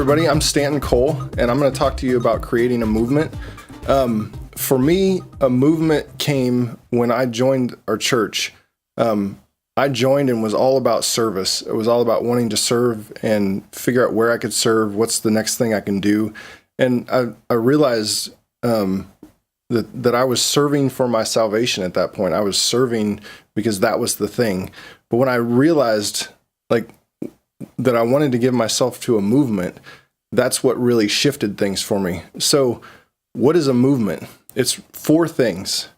everybody, I'm Stanton Cole, and I'm going to talk to you about creating a movement. For me, a movement came when I joined our church. I joined and was all about service. It was all about wanting to serve and figure out where I could serve, what's the next thing I can do. And I realized that I was serving for my salvation at that point. I was serving because that was the thing. But when I realized that I wanted to give myself to a movement, that's what really shifted things for me. So what is a movement? It's four things.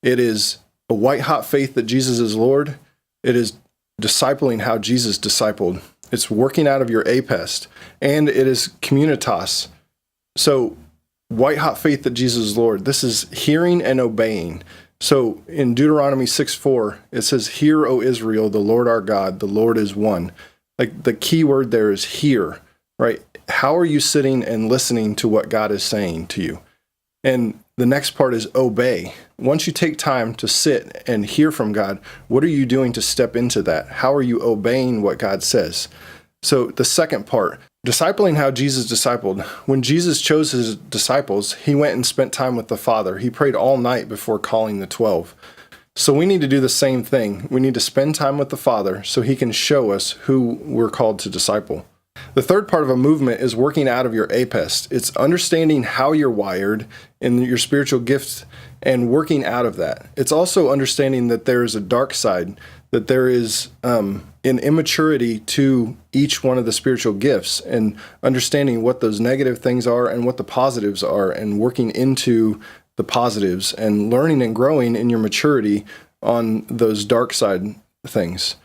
It is a white-hot faith that Jesus is Lord. It is discipling how Jesus discipled. It's working out of your apest. And it is communitas. So white-hot faith that Jesus is Lord. This is hearing and obeying. So in Deuteronomy 6:4, it says, "Hear, O Israel, the Lord our God, the Lord is one." Like the key word there is hear, right? How are you sitting and listening to what God is saying to you? And the next part is obey. Once you take time to sit and hear from God, what are you doing to step into that? How are you obeying what God says? So the second part, discipling how Jesus discipled. When Jesus chose his disciples, he went and spent time with the Father. He prayed all night before calling the 12. So we need to do the same thing. We need to spend time with the Father so he can show us who we're called to disciple. The third part of a movement is working out of your apest. It's understanding how you're wired in your spiritual gifts and working out of that. It's also understanding that there is a dark side, that there is an immaturity to each one of the spiritual gifts, and understanding what those negative things are and what the positives are, and working into the positives and learning and growing in your maturity on those dark side things.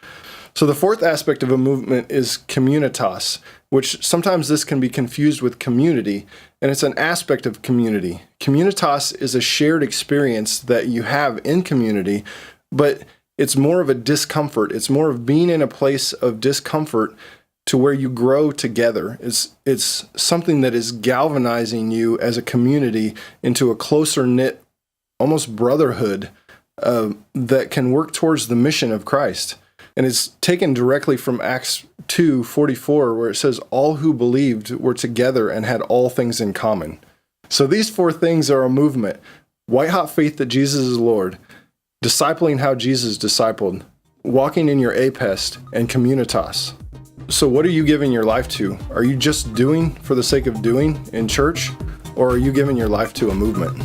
So the fourth aspect of a movement is communitas, which sometimes this can be confused with community, and it's an aspect of community. Communitas is a shared experience that you have in community, but it's more of a discomfort. It's more of being in a place of discomfort to where you grow together. It's something that is galvanizing you as a community into a closer knit, almost brotherhood that can work towards the mission of Christ. And it's taken directly from Acts 2:44, where it says, "All who believed were together and had all things in common." So these four things are a movement. White-hot faith that Jesus is Lord, discipling how Jesus discipled, walking in your apest, and communitas. So what are you giving your life to? Are you just doing for the sake of doing in church, or are you giving your life to a movement?